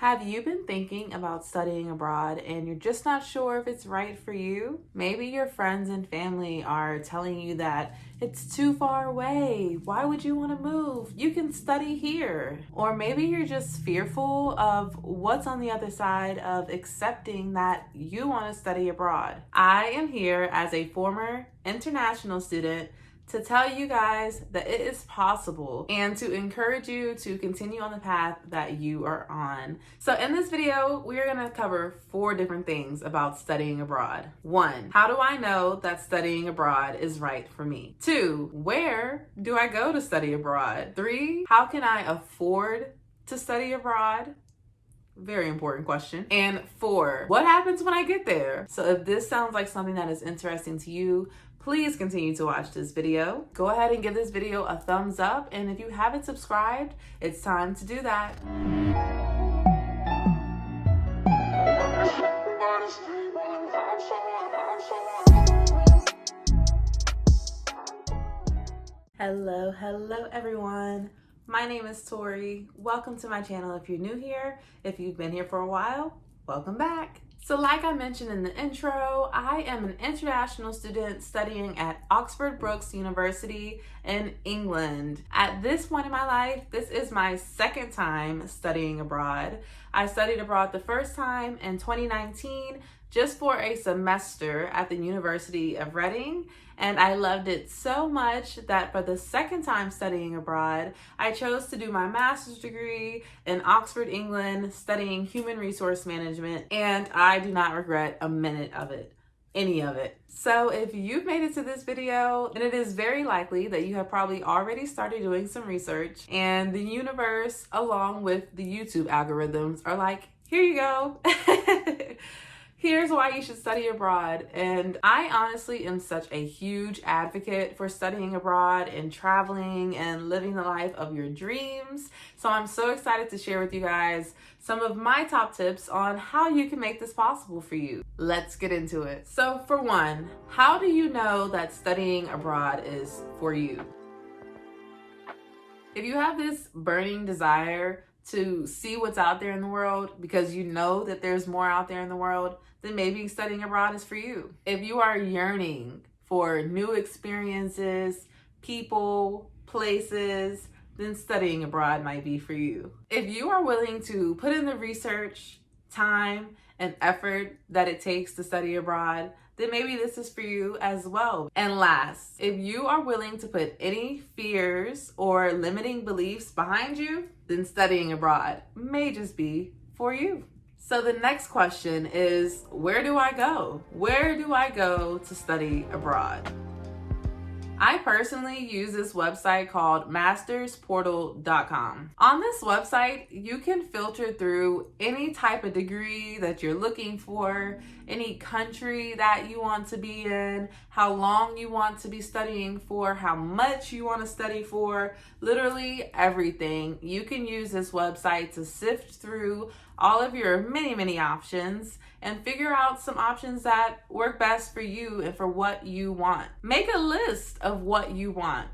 Have you been thinking about studying abroad and you're just not sure if it's right for you? Maybe your friends and family are telling you that it's too far away. Why would you want to move? You can study here. Or maybe you're just fearful of what's on the other side of accepting that you want to study abroad. I am here as a former international student to tell you guys that it is possible and to encourage you to continue on the path that you are on. So in this video, we are gonna cover 4 different things about studying abroad. 1, how do I know that studying abroad is right for me? 2, where do I go to study abroad? 3, how can I afford to study abroad? Very important question. And 4, what happens when I get there? So if this sounds like something that is interesting to you, please continue to watch this video. Go ahead and give this video a thumbs up. And if you haven't subscribed, it's time to do that. Hello everyone. My name is Torie. Welcome to my channel if you're new here. If you've been here for a while, welcome back. So like I mentioned in the intro, I am an international student studying at Oxford Brookes University in England. At this point in my life, this is my 2nd time studying abroad. I studied abroad the first time in 2019 just for a semester at the University of Reading, and I loved it so much that for the 2nd time studying abroad, I chose to do my master's degree in Oxford, England, studying human resource management, and I do not regret a minute of it. Any of it. So if you've made it to this video, then it is very likely that you have probably already started doing some research, and the universe, along with the YouTube algorithms, are like, here you go. Here's why you should study abroad. And I honestly am such a huge advocate for studying abroad and traveling and living the life of your dreams. So I'm so excited to share with you guys some of my top tips on how you can make this possible for you. Let's get into it. So for one, how do you know that studying abroad is for you? If you have this burning desire to see what's out there in the world because you know that there's more out there in the world, then maybe studying abroad is for you. If you are yearning for new experiences, people, places, then studying abroad might be for you. If you are willing to put in the research, time, and effort that it takes to study abroad, then maybe this is for you as well. And last, if you are willing to put any fears or limiting beliefs behind you, then studying abroad may just be for you. So the next question is, where do I go? Where do I go to study abroad? I personally use this website called mastersportal.com. On this website, you can filter through any type of degree that you're looking for, any country that you want to be in, how long you want to be studying for, how much you want to study for, literally everything. You can use this website to sift through all of your many options and figure out some options that work best for you and for what you want. Make a list of what you want.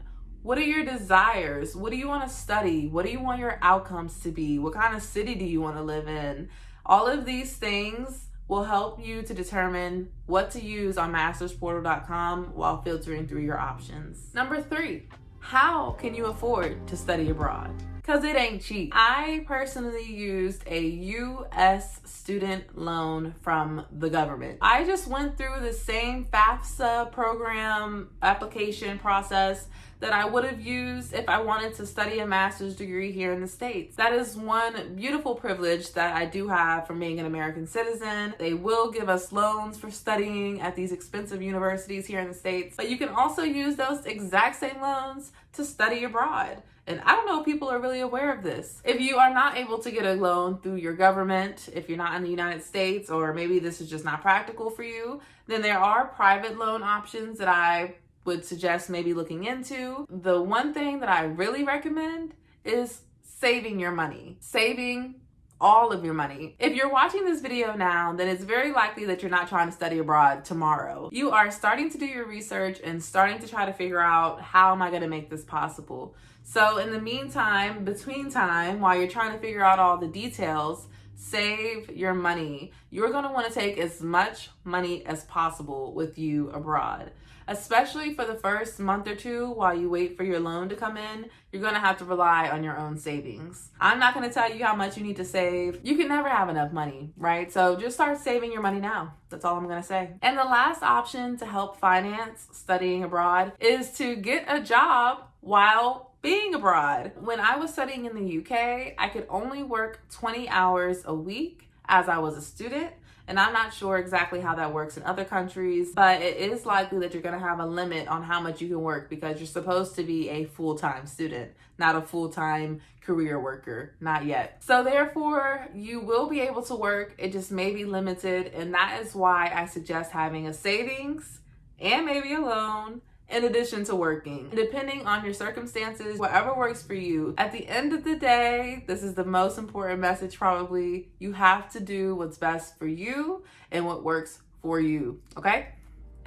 What are your desires? What do you want to study? What do you want your outcomes to be? What kind of city do you want to live in? All of these things will help you to determine what to use on mastersportal.com while filtering through your options. Number 3, how can you afford to study abroad? Because it ain't cheap. I personally used a U.S. student loan from the government. I just went through the same FAFSA program application process that I would have used if I wanted to study a master's degree here in the States. That is one beautiful privilege that I do have from being an American citizen. They will give us loans for studying at these expensive universities here in the States, but you can also use those exact same loans to study abroad. And I don't know if people are really aware of this. If you are not able to get a loan through your government, if you're not in the United States, or maybe this is just not practical for you, then there are private loan options that I would suggest maybe looking into. The one thing that I really recommend is saving your money. Saving all of your money. If you're watching this video now, then it's very likely that you're not trying to study abroad tomorrow. You are starting to do your research and starting to try to figure out, how am I going to make this possible? So in the meantime, between time, while you're trying to figure out all the details, save your money. You're going to want to take as much money as possible with you abroad. Especially for the first month or two while you wait for your loan to come in, you're going to have to rely on your own savings. I'm not going to tell you how much you need to save. You can never have enough money, right? So just start saving your money now. That's all I'm going to say. And the last option to help finance studying abroad is to get a job while being abroad. When I was studying in the UK, I could only work 20 hours a week as I was a student. And I'm not sure exactly how that works in other countries, but it is likely that you're going to have a limit on how much you can work because you're supposed to be a full-time student, not a full-time career worker, not yet. So therefore, you will be able to work. It just may be limited. And that is why I suggest having a savings and maybe a loan in addition to working. Depending on your circumstances, whatever works for you. At the end of the day, this is the most important message probably. You have to do what's best for you and what works for you, okay?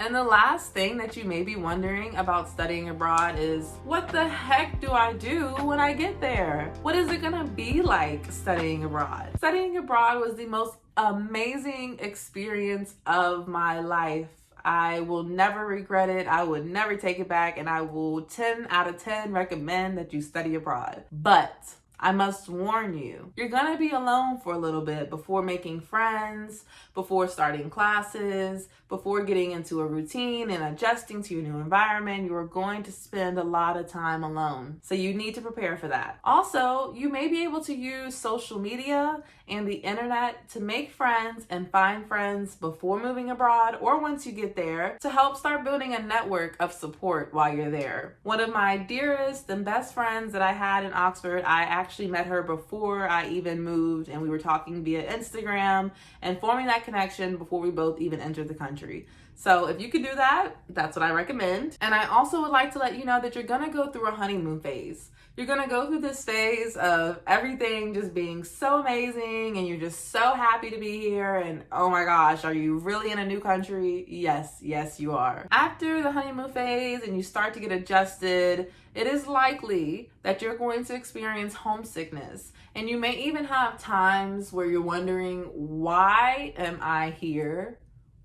And the last thing that you may be wondering about studying abroad is, what the heck do I do when I get there? What is it gonna be like studying abroad? Studying abroad was the most amazing experience of my life. I will never regret it. I would never take it back. And I will 10 out of 10 recommend that you study abroad. But I must warn you, you're going to be alone for a little bit before making friends, before starting classes, before getting into a routine and adjusting to your new environment. You are going to spend a lot of time alone. So you need to prepare for that. Also, you may be able to use social media and the internet to make friends and find friends before moving abroad or once you get there to help start building a network of support while you're there. One of my dearest and best friends that I had in Oxford, I actually met her before I even moved, and we were talking via Instagram and forming that connection before we both even entered the country. So if you could do that, that's what I recommend. And I also would like to let you know that you're gonna go through a honeymoon phase. You're gonna go through this phase of everything just being so amazing and you're just so happy to be here and oh my gosh, are you really in a new country? Yes, you are. After the honeymoon phase and you start to get adjusted, it is likely that you're going to experience homesickness. And you may even have times where you're wondering, why am I here?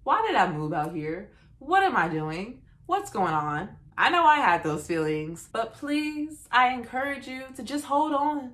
Why did I move out here? What am I doing? What's going on? I know I had those feelings, but please, I encourage you to just hold on.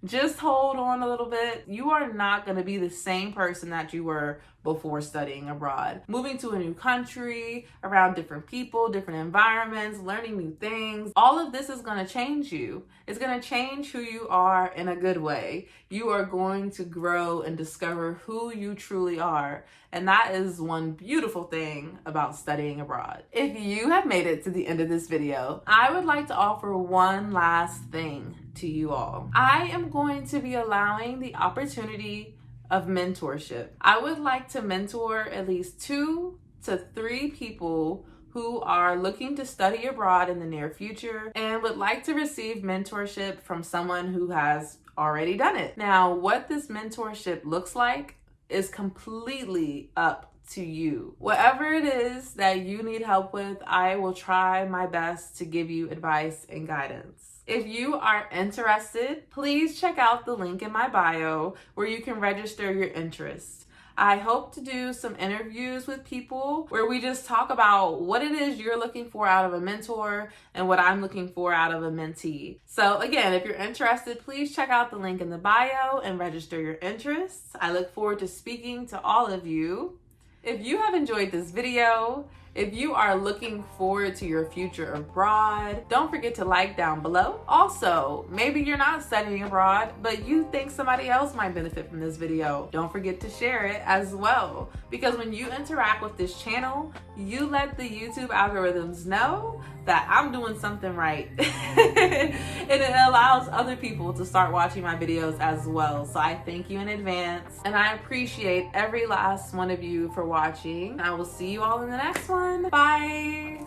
Just hold on a little bit. You are not going to be the same person that you were before studying abroad. Moving to a new country, around different people, different environments, learning new things. All of this is going to change you. It's going to change who you are in a good way. You are going to grow and discover who you truly are. And that is one beautiful thing about studying abroad. If you have made it to the end of this video, I would like to offer one last thing to you all. I am going to be allowing the opportunity of mentorship. I would like to mentor at least 2 to 3 people who are looking to study abroad in the near future and would like to receive mentorship from someone who has already done it. Now, what this mentorship looks like is completely up to you. Whatever it is that you need help with, I will try my best to give you advice and guidance. If you are interested, please check out the link in my bio where you can register your interest. I hope to do some interviews with people where we just talk about what it is you're looking for out of a mentor and what I'm looking for out of a mentee. So again, if you're interested, please check out the link in the bio and register your interests. I look forward to speaking to all of you. If you have enjoyed this video, if you are looking forward to your future abroad, don't forget to like down below. Also, maybe you're not studying abroad, but you think somebody else might benefit from this video. Don't forget to share it as well. Because when you interact with this channel, you let the YouTube algorithms know that I'm doing something right. And it allows other people to start watching my videos as well. So I thank you in advance. And I appreciate every last one of you for watching. I will see you all in the next one. Bye.